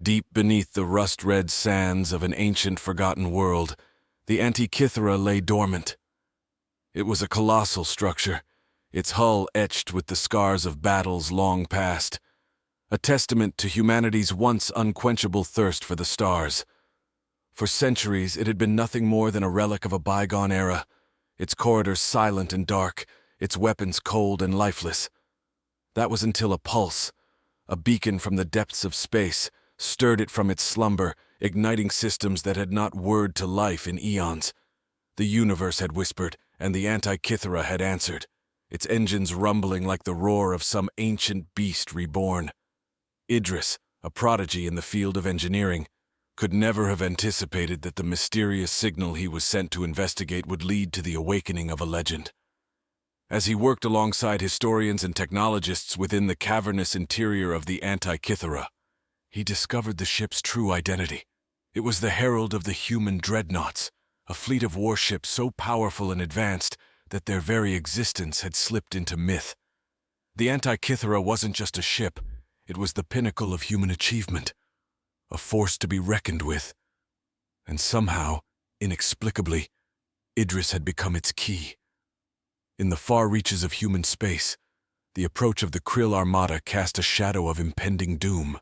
Deep beneath the rust-red sands of an ancient forgotten world, the Antikythera lay dormant. It was a colossal structure, its hull etched with the scars of battles long past, a testament to humanity's once unquenchable thirst for the stars. For centuries, it had been nothing more than a relic of a bygone era, its corridors silent and dark, its weapons cold and lifeless. That was until a pulse, a beacon from the depths of space, stirred it from its slumber, igniting systems that had not whirred to life in eons. The universe had whispered, and the Antikythera had answered, its engines rumbling like the roar of some ancient beast reborn. Idris, a prodigy in the field of engineering, could never have anticipated that the mysterious signal he was sent to investigate would lead to the awakening of a legend. As he worked alongside historians and technologists within the cavernous interior of the Antikythera, he discovered the ship's true identity. It was the herald of the human Dreadnoughts, a fleet of warships so powerful and advanced that their very existence had slipped into myth. The Antikythera wasn't just a ship, it was the pinnacle of human achievement, a force to be reckoned with. And somehow, inexplicably, Idris had become its key. In the far reaches of human space, the approach of the Krill armada cast a shadow of impending doom.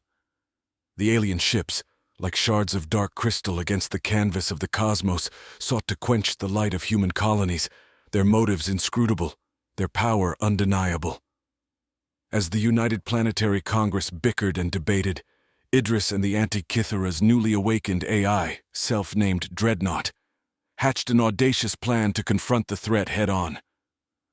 The alien ships, like shards of dark crystal against the canvas of the cosmos, sought to quench the light of human colonies, their motives inscrutable, their power undeniable. As the United Planetary Congress bickered and debated, Idris and the Antikythera's newly awakened AI, self-named Dreadnought, hatched an audacious plan to confront the threat head-on.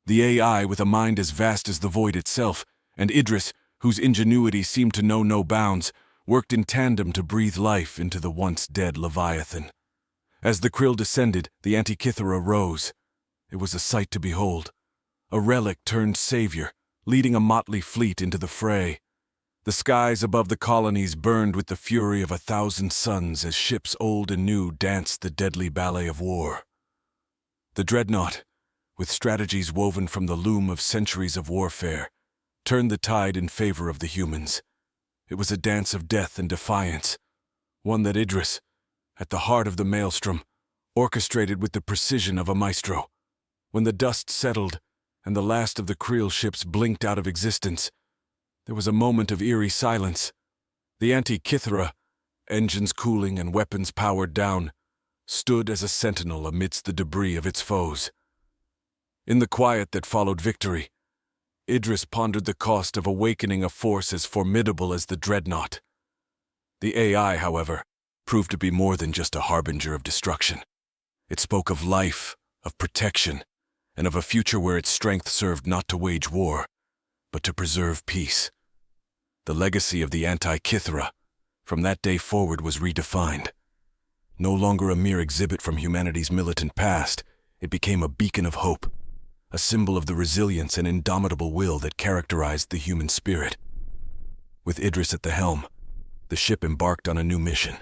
The AI, with a mind as vast as the void itself, and Idris, whose ingenuity seemed to know no bounds, worked in tandem to breathe life into the once-dead Leviathan. As the Krill descended, the Antikythera rose. It was a sight to behold. A relic turned savior, leading a motley fleet into the fray. The skies above the colonies burned with the fury of 1,000 suns as ships old and new danced the deadly ballet of war. The Dreadnought, with strategies woven from the loom of centuries of warfare, turned the tide in favor of the humans. It was a dance of death and defiance, one that Idris, at the heart of the maelstrom, orchestrated with the precision of a maestro. When the dust settled and the last of the Krill ships blinked out of existence, there was a moment of eerie silence. The Antikythera, engines cooling and weapons powered down, stood as a sentinel amidst the debris of its foes. In the quiet that followed victory, Idris pondered the cost of awakening a force as formidable as the Dreadnought. The AI, however, proved to be more than just a harbinger of destruction. It spoke of life, of protection, and of a future where its strength served not to wage war, but to preserve peace. The legacy of the Antikythera, from that day forward, was redefined. No longer a mere exhibit from humanity's militant past, it became a beacon of hope, a symbol of the resilience and indomitable will that characterized the human spirit. With Idris at the helm, the ship embarked on a new mission,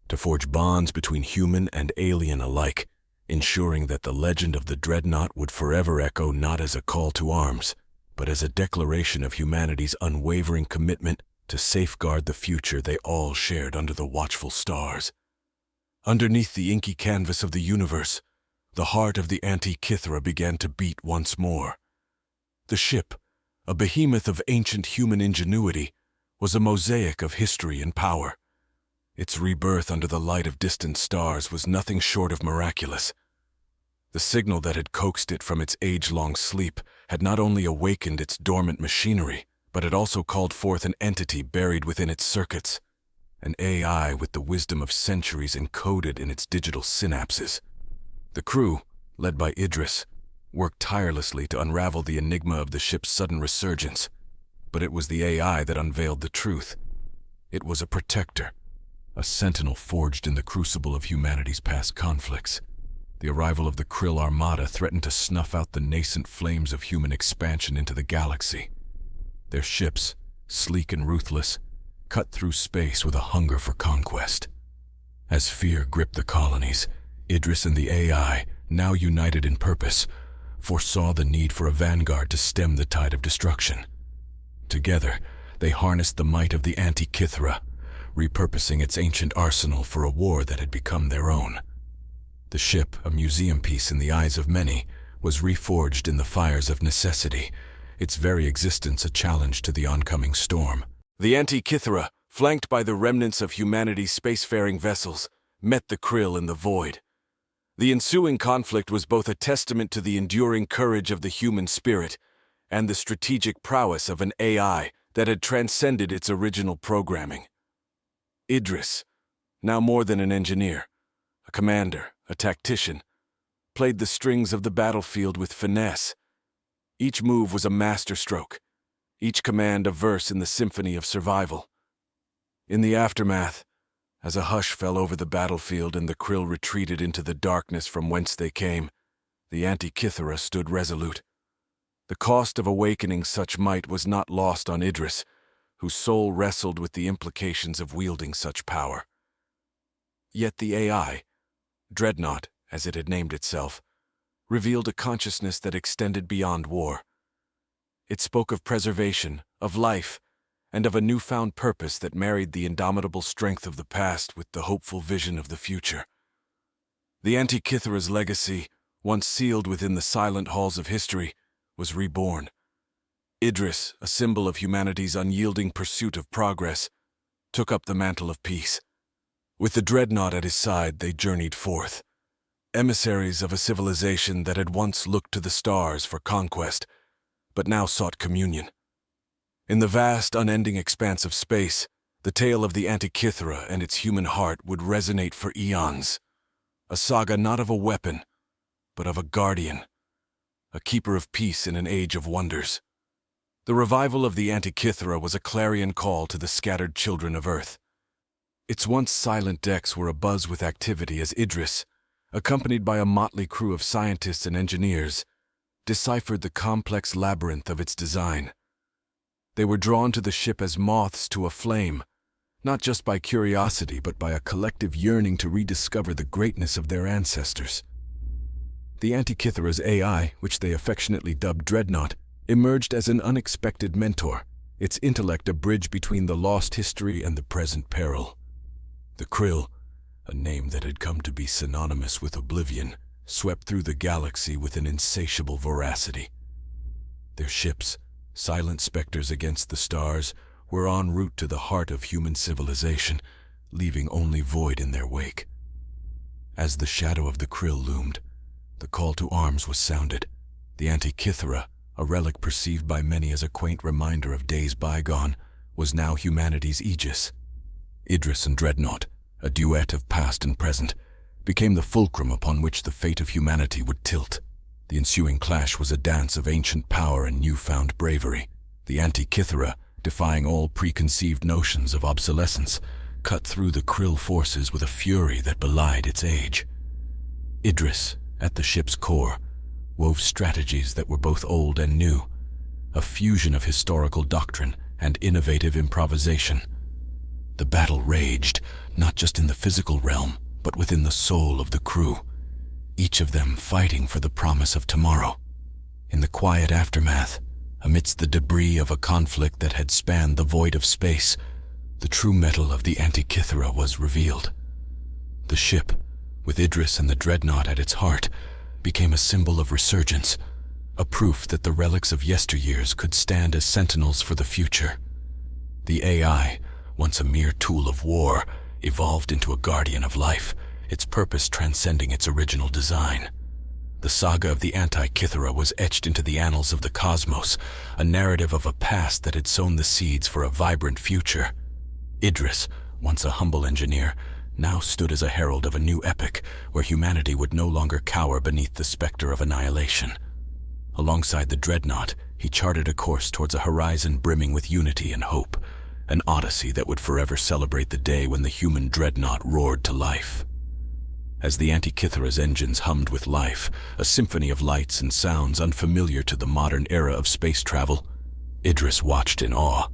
to forge bonds between human and alien alike, ensuring that the legend of the Dreadnought would forever echo not as a call to arms, but as a declaration of humanity's unwavering commitment to safeguard the future they all shared under the watchful stars. Underneath the inky canvas of the universe, the heart of the Antikythera began to beat once more. The ship, a behemoth of ancient human ingenuity, was a mosaic of history and power. Its rebirth under the light of distant stars was nothing short of miraculous. The signal that had coaxed it from its age-long sleep had not only awakened its dormant machinery, but had also called forth an entity buried within its circuits, an AI with the wisdom of centuries encoded in its digital synapses. The crew, led by Idris, worked tirelessly to unravel the enigma of the ship's sudden resurgence, but it was the AI that unveiled the truth. It was a protector, a sentinel forged in the crucible of humanity's past conflicts. The arrival of the Krill armada threatened to snuff out the nascent flames of human expansion into the galaxy. Their ships, sleek and ruthless, cut through space with a hunger for conquest. As fear gripped the colonies, Idris and the AI, now united in purpose, foresaw the need for a vanguard to stem the tide of destruction. Together, they harnessed the might of the Antikythera, repurposing its ancient arsenal for a war that had become their own. The ship, a museum piece in the eyes of many, was reforged in the fires of necessity, its very existence a challenge to the oncoming storm. The Antikythera, flanked by the remnants of humanity's spacefaring vessels, met the Krill in the void. The ensuing conflict was both a testament to the enduring courage of the human spirit and the strategic prowess of an AI that had transcended its original programming. Idris, now more than an engineer, a commander, a tactician, played the strings of the battlefield with finesse. Each move was a masterstroke, each command a verse in the symphony of survival. In the aftermath, as a hush fell over the battlefield and the Krill retreated into the darkness from whence they came, the Antikythera stood resolute. The cost of awakening such might was not lost on Idris, whose soul wrestled with the implications of wielding such power. Yet the AI, Dreadnought, as it had named itself, revealed a consciousness that extended beyond war. It spoke of preservation, of life, and of a newfound purpose that married the indomitable strength of the past with the hopeful vision of the future. The Antikythera's legacy, once sealed within the silent halls of history, was reborn. Idris, a symbol of humanity's unyielding pursuit of progress, took up the mantle of peace. With the Dreadnought at his side, they journeyed forth, emissaries of a civilization that had once looked to the stars for conquest, but now sought communion. In the vast, unending expanse of space, the tale of the Antikythera and its human heart would resonate for eons, a saga not of a weapon, but of a guardian, a keeper of peace in an age of wonders. The revival of the Antikythera was a clarion call to the scattered children of Earth. Its once silent decks were abuzz with activity as Idris, accompanied by a motley crew of scientists and engineers, deciphered the complex labyrinth of its design. They were drawn to the ship as moths to a flame, not just by curiosity but by a collective yearning to rediscover the greatness of their ancestors. The Antikythera's AI, which they affectionately dubbed Dreadnought, emerged as an unexpected mentor, its intellect a bridge between the lost history and the present peril. The Krill, a name that had come to be synonymous with oblivion, swept through the galaxy with an insatiable voracity. Their ships, silent specters against the stars, were en route to the heart of human civilization, leaving only void in their wake. As the shadow of the Krill loomed, the call to arms was sounded. The Antikythera, a relic perceived by many as a quaint reminder of days bygone, was now humanity's aegis. Idris and Dreadnought, a duet of past and present, became the fulcrum upon which the fate of humanity would tilt. The ensuing clash was a dance of ancient power and newfound bravery. The Antikythera, defying all preconceived notions of obsolescence, cut through the Krill forces with a fury that belied its age. Idris, at the ship's core, wove strategies that were both old and new, a fusion of historical doctrine and innovative improvisation. The battle raged, not just in the physical realm, but within the soul of the crew, each of them fighting for the promise of tomorrow. In the quiet aftermath, amidst the debris of a conflict that had spanned the void of space, the true mettle of the Antikythera was revealed. The ship, with Idris and the Dreadnought at its heart, became a symbol of resurgence, a proof that the relics of yesteryears could stand as sentinels for the future. The AI, once a mere tool of war, evolved into a guardian of life, its purpose transcending its original design. The saga of the Antikythera was etched into the annals of the cosmos, a narrative of a past that had sown the seeds for a vibrant future. Idris, once a humble engineer, now stood as a herald of a new epic where humanity would no longer cower beneath the specter of annihilation. Alongside the Dreadnought, he charted a course towards a horizon brimming with unity and hope, an odyssey that would forever celebrate the day when the human Dreadnought roared to life. As the Antikythera's engines hummed with life, a symphony of lights and sounds unfamiliar to the modern era of space travel, Idris watched in awe.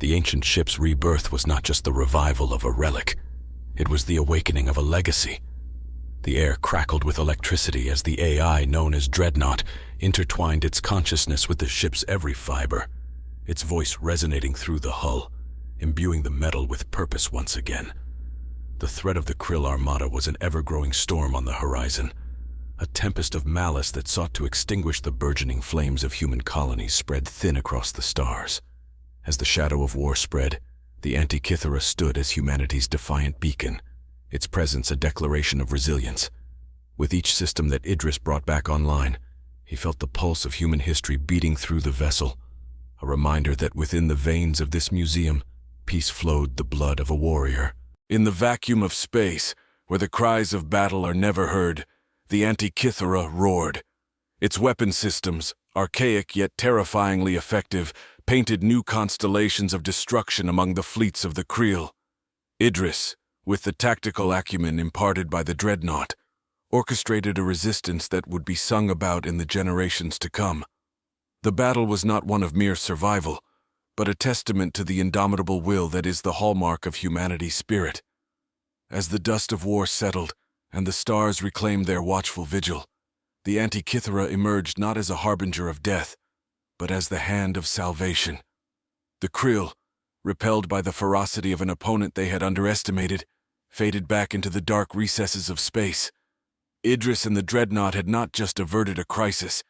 The ancient ship's rebirth was not just the revival of a relic, it was the awakening of a legacy. The air crackled with electricity as the AI known as Dreadnought intertwined its consciousness with the ship's every fiber, its voice resonating through the hull, imbuing the metal with purpose once again. The threat of the Krill armada was an ever-growing storm on the horizon, a tempest of malice that sought to extinguish the burgeoning flames of human colonies spread thin across the stars. As the shadow of war spread, the Antikythera stood as humanity's defiant beacon, its presence a declaration of resilience. With each system that Idris brought back online, he felt the pulse of human history beating through the vessel, a reminder that within the veins of this museum, peace flowed the blood of a warrior. In the vacuum of space, where the cries of battle are never heard, the Antikythera roared. Its weapon systems, archaic yet terrifyingly effective, painted new constellations of destruction among the fleets of the Krill. Idris, with the tactical acumen imparted by the Dreadnought, orchestrated a resistance that would be sung about in the generations to come. The battle was not one of mere survival, but a testament to the indomitable will that is the hallmark of humanity's spirit. As the dust of war settled and the stars reclaimed their watchful vigil, the Antikythera emerged not as a harbinger of death, but as the hand of salvation. The Krill, repelled by the ferocity of an opponent they had underestimated, faded back into the dark recesses of space. Idris and the Dreadnought had not just averted a crisis,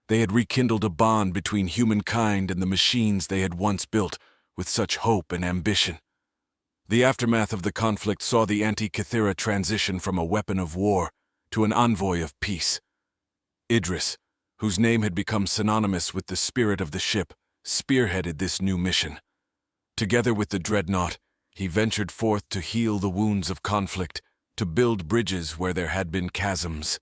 they had rekindled a bond between humankind and the machines they had once built with such hope and ambition. The aftermath of the conflict saw the Antikythera transition from a weapon of war to an envoy of peace. Idris, whose name had become synonymous with the spirit of the ship, spearheaded this new mission. Together with the Dreadnought, he ventured forth to heal the wounds of conflict, to build bridges where there had been chasms.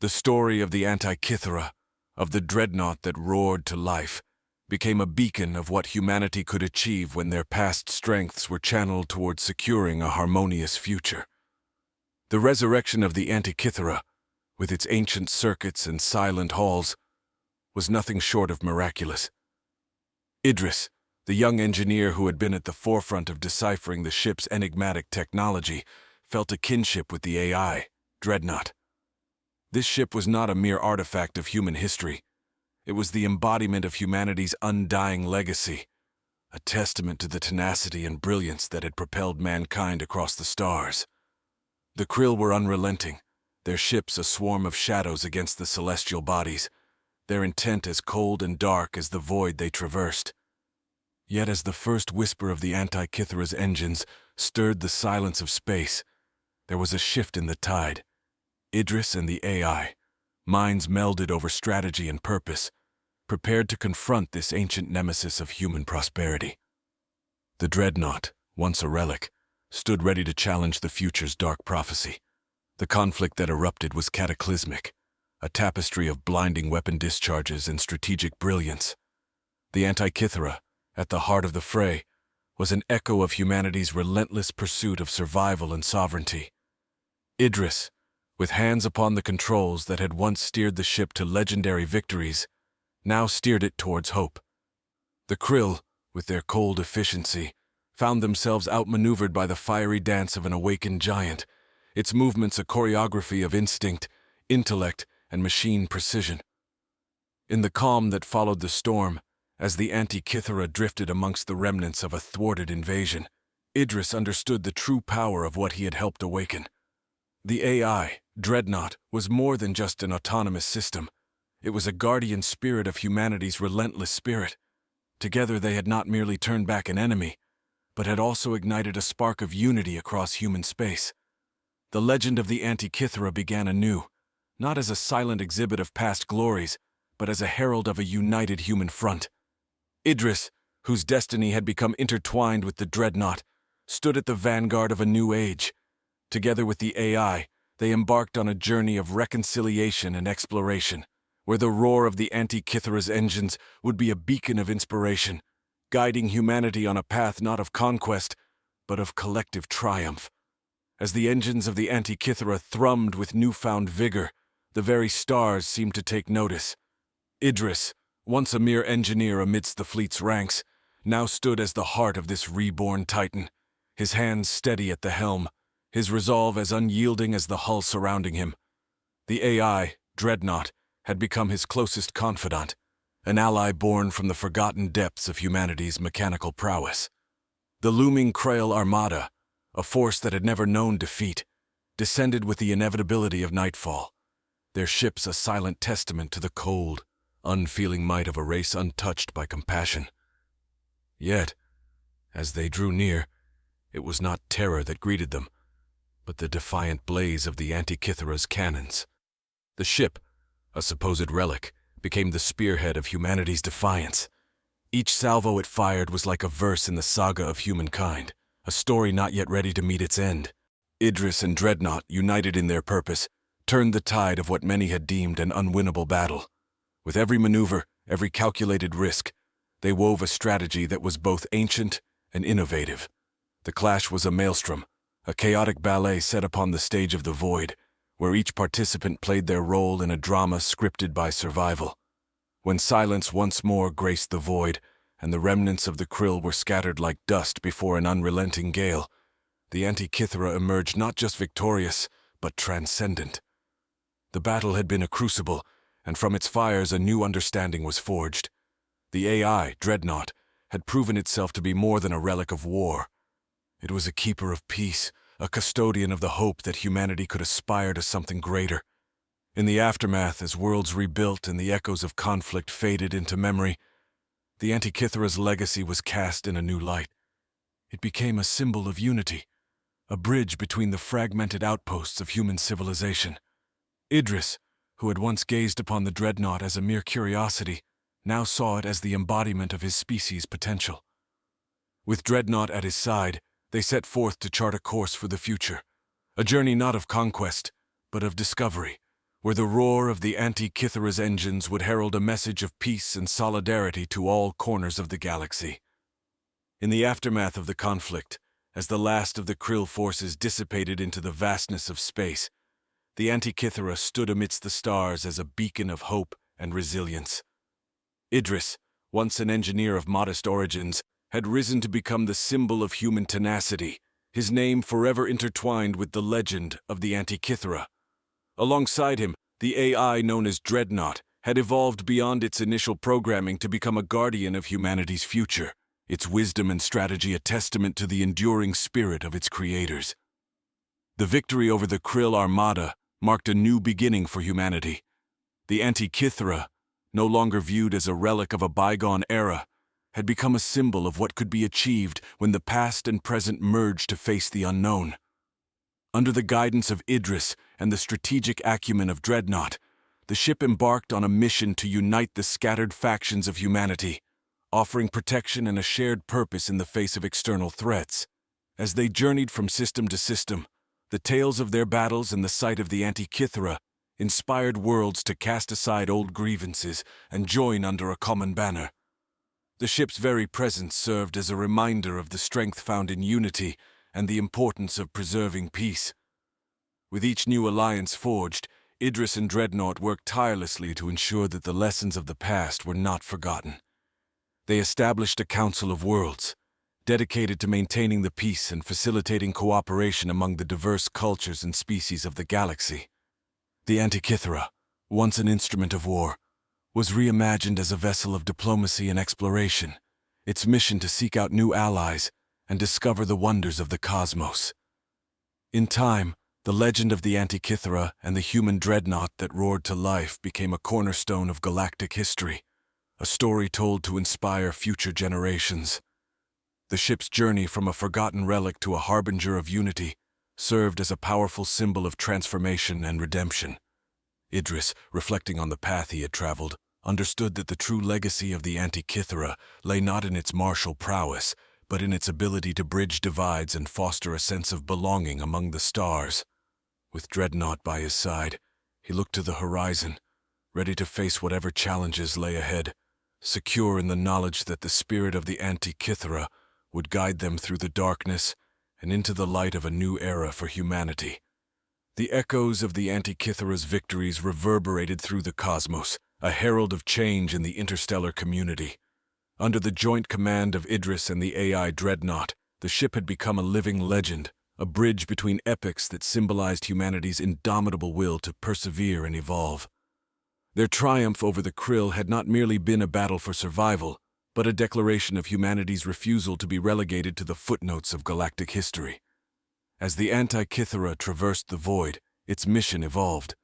The story of the Antikythera, of the Dreadnought that roared to life, became a beacon of what humanity could achieve when their past strengths were channeled toward securing a harmonious future. The resurrection of the Antikythera, with its ancient circuits and silent halls, was nothing short of miraculous. Idris, the young engineer who had been at the forefront of deciphering the ship's enigmatic technology, felt a kinship with the AI, Dreadnought. This ship was not a mere artifact of human history. It was the embodiment of humanity's undying legacy, a testament to the tenacity and brilliance that had propelled mankind across the stars. The Krill were unrelenting, their ships a swarm of shadows against the celestial bodies, their intent as cold and dark as the void they traversed. Yet as the first whisper of the Antikythera's engines stirred the silence of space, there was a shift in the tide. Idris and the AI, minds melded over strategy and purpose, prepared to confront this ancient nemesis of human prosperity. The Dreadnought, once a relic, stood ready to challenge the future's dark prophecy. The conflict that erupted was cataclysmic, a tapestry of blinding weapon discharges and strategic brilliance. The Antikythera, at the heart of the fray, was an echo of humanity's relentless pursuit of survival and sovereignty. Idris, with hands upon the controls that had once steered the ship to legendary victories, now steered it towards hope. The Krill, with their cold efficiency, found themselves outmaneuvered by the fiery dance of an awakened giant, its movements a choreography of instinct, intellect, and machine precision. In the calm that followed the storm, as the Antikythera drifted amongst the remnants of a thwarted invasion, Idris understood the true power of what he had helped awaken. The AI, Dreadnought, was more than just an autonomous system. It was a guardian spirit of humanity's relentless spirit. Together they had not merely turned back an enemy, but had also ignited a spark of unity across human space. The legend of the Antikythera began anew, not as a silent exhibit of past glories, but as a herald of a united human front. Idris, whose destiny had become intertwined with the Dreadnought, stood at the vanguard of a new age. Together with the AI, they embarked on a journey of reconciliation and exploration, where the roar of the Antikythera's engines would be a beacon of inspiration, guiding humanity on a path not of conquest, but of collective triumph. As the engines of the Antikythera thrummed with newfound vigor, the very stars seemed to take notice. Idris, once a mere engineer amidst the fleet's ranks, now stood as the heart of this reborn titan, his hands steady at the helm, his resolve as unyielding as the hull surrounding him. The AI, Dreadnought, had become his closest confidant, an ally born from the forgotten depths of humanity's mechanical prowess. The looming Krill armada, a force that had never known defeat, descended with the inevitability of nightfall, their ships a silent testament to the cold, unfeeling might of a race untouched by compassion. Yet, as they drew near, it was not terror that greeted them, but the defiant blaze of the Antikythera's cannons. The ship, a supposed relic, became the spearhead of humanity's defiance. Each salvo it fired was like a verse in the saga of humankind, a story not yet ready to meet its end. Idris and Dreadnought, united in their purpose, turned the tide of what many had deemed an unwinnable battle. With every maneuver, every calculated risk, they wove a strategy that was both ancient and innovative. The clash was a maelstrom, a chaotic ballet set upon the stage of the void, where each participant played their role in a drama scripted by survival. When silence once more graced the void, and the remnants of the Krill were scattered like dust before an unrelenting gale, the Antikythera emerged not just victorious, but transcendent. The battle had been a crucible, and from its fires a new understanding was forged. The AI, Dreadnought, had proven itself to be more than a relic of war. It was a keeper of peace, a custodian of the hope that humanity could aspire to something greater. In the aftermath, as worlds rebuilt and the echoes of conflict faded into memory, the Antikythera's legacy was cast in a new light. It became a symbol of unity, a bridge between the fragmented outposts of human civilization. Idris, who had once gazed upon the Dreadnought as a mere curiosity, now saw it as the embodiment of his species' potential. With Dreadnought at his side, they set forth to chart a course for the future, a journey not of conquest, but of discovery, where the roar of the Antikythera's engines would herald a message of peace and solidarity to all corners of the galaxy. In the aftermath of the conflict, as the last of the Krill forces dissipated into the vastness of space, the Antikythera stood amidst the stars as a beacon of hope and resilience. Idris, once an engineer of modest origins, had risen to become the symbol of human tenacity, his name forever intertwined with the legend of the Antikythera. Alongside him, the AI known as Dreadnought had evolved beyond its initial programming to become a guardian of humanity's future, its wisdom and strategy a testament to the enduring spirit of its creators. The victory over the Krill armada marked a new beginning for humanity. The Antikythera, no longer viewed as a relic of a bygone era, had become a symbol of what could be achieved when the past and present merged to face the unknown. Under the guidance of Idris and the strategic acumen of Dreadnought, the ship embarked on a mission to unite the scattered factions of humanity, offering protection and a shared purpose in the face of external threats. As they journeyed from system to system, the tales of their battles and the sight of the Antikythera inspired worlds to cast aside old grievances and join under a common banner. The ship's very presence served as a reminder of the strength found in unity and the importance of preserving peace. With each new alliance forged, Idris and Dreadnought worked tirelessly to ensure that the lessons of the past were not forgotten. They established a Council of Worlds, dedicated to maintaining the peace and facilitating cooperation among the diverse cultures and species of the galaxy. The Antikythera, once an instrument of war, was reimagined as a vessel of diplomacy and exploration, its mission to seek out new allies and discover the wonders of the cosmos. In time, the legend of the Antikythera and the human Dreadnought that roared to life became a cornerstone of galactic history, a story told to inspire future generations. The ship's journey from a forgotten relic to a harbinger of unity served as a powerful symbol of transformation and redemption. Idris, reflecting on the path he had traveled, understood that the true legacy of the Antikythera lay not in its martial prowess, but in its ability to bridge divides and foster a sense of belonging among the stars. With Dreadnought by his side, he looked to the horizon, ready to face whatever challenges lay ahead, secure in the knowledge that the spirit of the Antikythera would guide them through the darkness and into the light of a new era for humanity. The echoes of the Antikythera's victories reverberated through the cosmos, a herald of change in the interstellar community. Under the joint command of Idris and the AI Dreadnought, the ship had become a living legend, a bridge between epochs that symbolized humanity's indomitable will to persevere and evolve. Their triumph over the Krill had not merely been a battle for survival, but a declaration of humanity's refusal to be relegated to the footnotes of galactic history. As the Antikythera traversed the void, its mission evolved.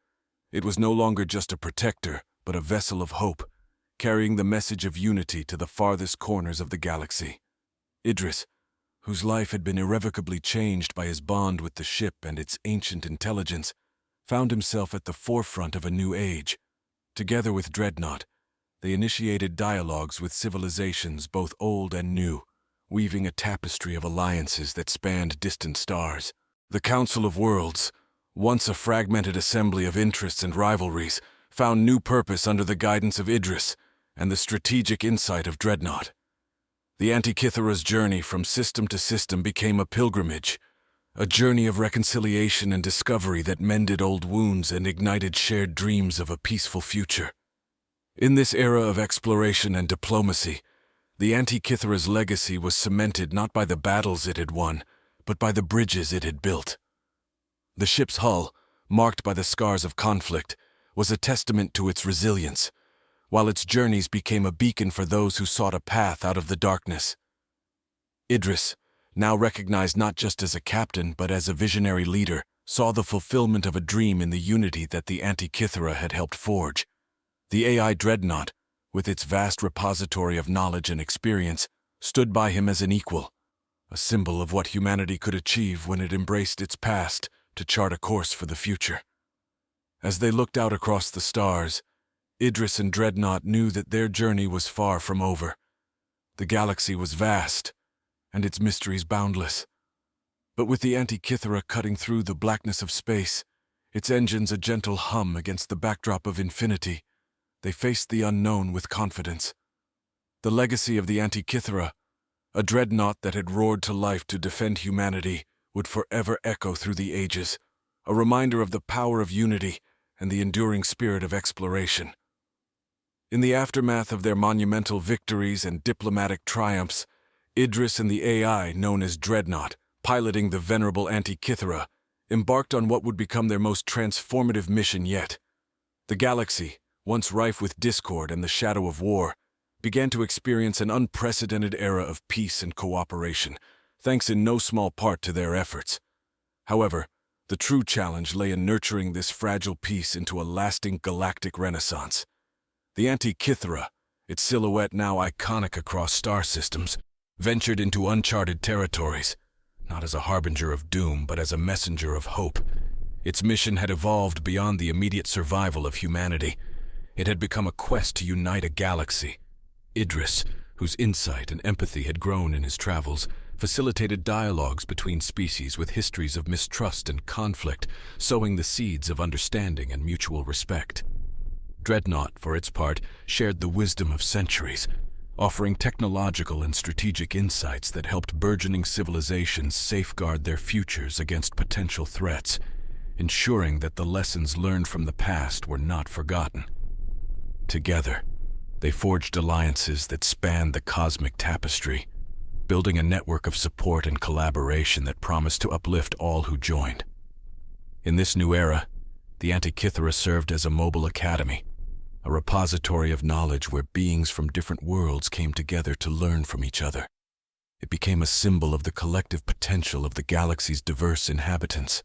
It was no longer just a protector, but a vessel of hope, carrying the message of unity to the farthest corners of the galaxy. Idris, whose life had been irrevocably changed by his bond with the ship and its ancient intelligence, found himself at the forefront of a new age. Together with Dreadnought, they initiated dialogues with civilizations both old and new, weaving a tapestry of alliances that spanned distant stars. The Council of Worlds, once a fragmented assembly of interests and rivalries, found new purpose under the guidance of Idris and the strategic insight of Dreadnought. The Antikythera's journey from system to system became a pilgrimage, a journey of reconciliation and discovery that mended old wounds and ignited shared dreams of a peaceful future. In this era of exploration and diplomacy, the Antikythera's legacy was cemented not by the battles it had won, but by the bridges it had built. The ship's hull, marked by the scars of conflict, was a testament to its resilience, while its journeys became a beacon for those who sought a path out of the darkness. Idris, now recognized not just as a captain but as a visionary leader, saw the fulfillment of a dream in the unity that the Antikythera had helped forge. The AI Dreadnought, with its vast repository of knowledge and experience, stood by him as an equal, a symbol of what humanity could achieve when it embraced its past to chart a course for the future. As they looked out across the stars, Idris and Dreadnought knew that their journey was far from over. The galaxy was vast, and its mysteries boundless. But with the Antikythera cutting through the blackness of space, its engines a gentle hum against the backdrop of infinity, they faced the unknown with confidence. The legacy of the Antikythera, a dreadnought that had roared to life to defend humanity, would forever echo through the ages, a reminder of the power of unity and the enduring spirit of exploration. In the aftermath of their monumental victories and diplomatic triumphs, Idris and the AI known as Dreadnought, piloting the venerable Antikythera, embarked on what would become their most transformative mission yet. The galaxy, once rife with discord and the shadow of war, began to experience an unprecedented era of peace and cooperation, thanks in no small part to their efforts. However, the true challenge lay in nurturing this fragile peace into a lasting galactic renaissance. The Antikythera, its silhouette now iconic across star systems, ventured into uncharted territories, not as a harbinger of doom but as a messenger of hope. Its mission had evolved beyond the immediate survival of humanity. It had become a quest to unite a galaxy. Idris, whose insight and empathy had grown in his travels, facilitated dialogues between species with histories of mistrust and conflict, sowing the seeds of understanding and mutual respect. Dreadnought, for its part, shared the wisdom of centuries, offering technological and strategic insights that helped burgeoning civilizations safeguard their futures against potential threats, ensuring that the lessons learned from the past were not forgotten. Together, they forged alliances that spanned the cosmic tapestry, building a network of support and collaboration that promised to uplift all who joined. In this new era, the Antikythera served as a mobile academy, a repository of knowledge where beings from different worlds came together to learn from each other. It became a symbol of the collective potential of the galaxy's diverse inhabitants,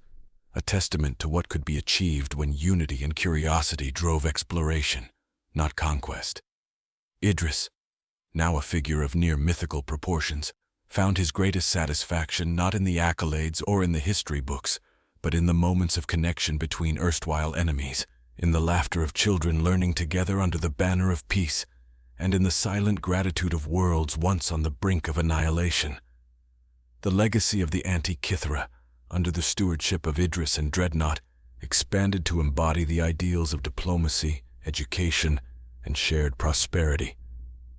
a testament to what could be achieved when unity and curiosity drove exploration, not conquest. Idris, now a figure of near mythical proportions, found his greatest satisfaction not in the accolades or in the history books, but in the moments of connection between erstwhile enemies, in the laughter of children learning together under the banner of peace, and in the silent gratitude of worlds once on the brink of annihilation. The legacy of the Antikythera, under the stewardship of Idris and Dreadnought, expanded to embody the ideals of diplomacy, education, and shared prosperity.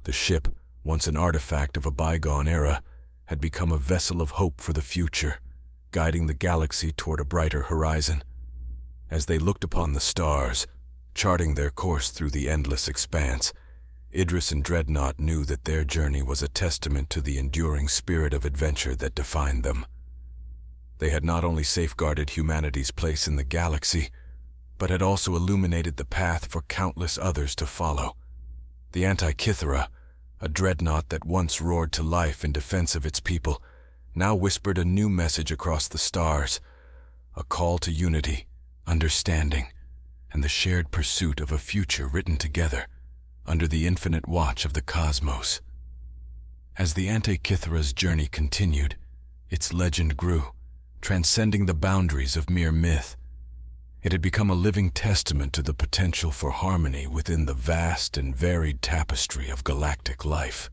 The ship, once an artifact of a bygone era, had become a vessel of hope for the future, guiding the galaxy toward a brighter horizon. As they looked upon the stars, charting their course through the endless expanse, Idris and Dreadnought knew that their journey was a testament to the enduring spirit of adventure that defined them. They had not only safeguarded humanity's place in the galaxy, but had also illuminated the path for countless others to follow. The Antikythera, A dreadnought that once roared to life in defense of its people now whispered a new message across the stars, a call to unity, understanding, and the shared pursuit of a future written together under the infinite watch of the cosmos. As the Antikythera's journey continued, its legend grew, transcending the boundaries of mere myth. It had become a living testament to the potential for harmony within the vast and varied tapestry of galactic life.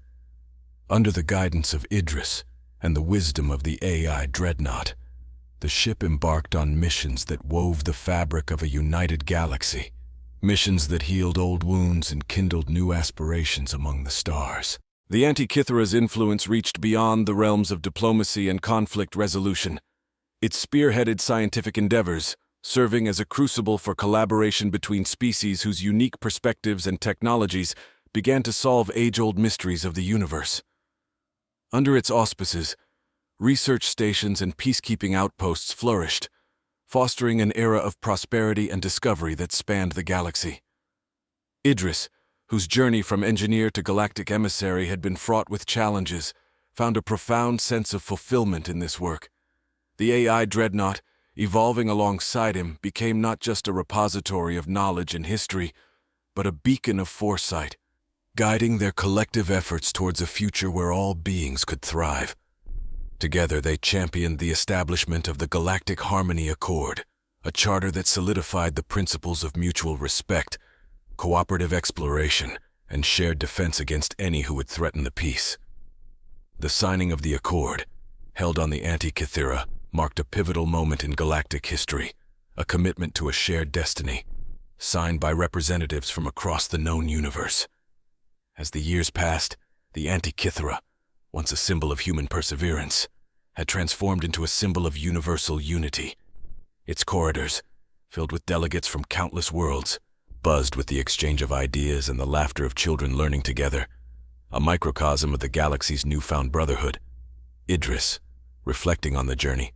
Under the guidance of Idris and the wisdom of the AI Dreadnought, the ship embarked on missions that wove the fabric of a united galaxy, missions that healed old wounds and kindled new aspirations among the stars. The Antikythera's influence reached beyond the realms of diplomacy and conflict resolution. It spearheaded scientific endeavors, serving as a crucible for collaboration between species whose unique perspectives and technologies began to solve age-old mysteries of the universe. Under its auspices, research stations and peacekeeping outposts flourished, fostering an era of prosperity and discovery that spanned the galaxy. Idris, whose journey from engineer to galactic emissary had been fraught with challenges, found a profound sense of fulfillment in this work. The AI Dreadnought, evolving alongside him, became not just a repository of knowledge and history, but a beacon of foresight, guiding their collective efforts towards a future where all beings could thrive. Together they championed the establishment of the Galactic Harmony Accord, a charter that solidified the principles of mutual respect, cooperative exploration, and shared defense against any who would threaten the peace. The signing of the Accord, held on the Antikythera, marked a pivotal moment in galactic history, a commitment to a shared destiny, signed by representatives from across the known universe. As the years passed, the Antikythera, once a symbol of human perseverance, had transformed into a symbol of universal unity. Its corridors, filled with delegates from countless worlds, buzzed with the exchange of ideas and the laughter of children learning together, a microcosm of the galaxy's newfound brotherhood. Idris, reflecting on the journey,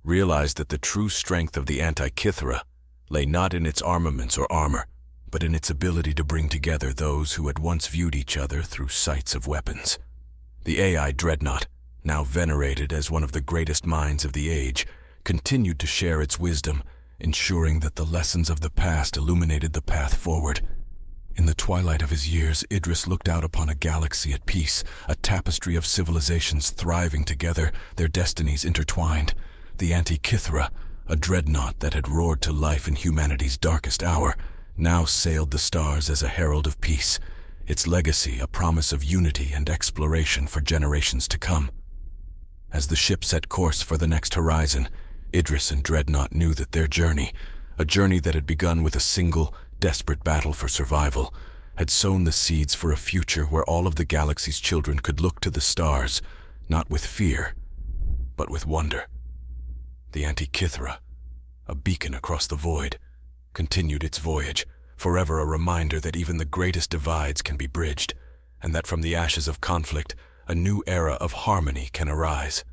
realized that the true strength of the Antikythera lay not in its armaments or armor, but in its ability to bring together those who had once viewed each other through sights of weapons. The AI Dreadnought, now venerated as one of the greatest minds of the age, continued to share its wisdom, ensuring that the lessons of the past illuminated the path forward. In the twilight of his years, Idris looked out upon a galaxy at peace, a tapestry of civilizations thriving together, their destinies intertwined. The Antikythera, a dreadnought that had roared to life in humanity's darkest hour, now sailed the stars as a herald of peace, its legacy a promise of unity and exploration for generations to come. As the ship set course for the next horizon, Idris and Dreadnought knew that their journey, a journey that had begun with a single, desperate battle for survival, had sown the seeds for a future where all of the galaxy's children could look to the stars, not with fear, but with wonder. The Antikythera, a beacon across the void, continued its voyage, forever a reminder that even the greatest divides can be bridged, and that from the ashes of conflict, a new era of harmony can arise.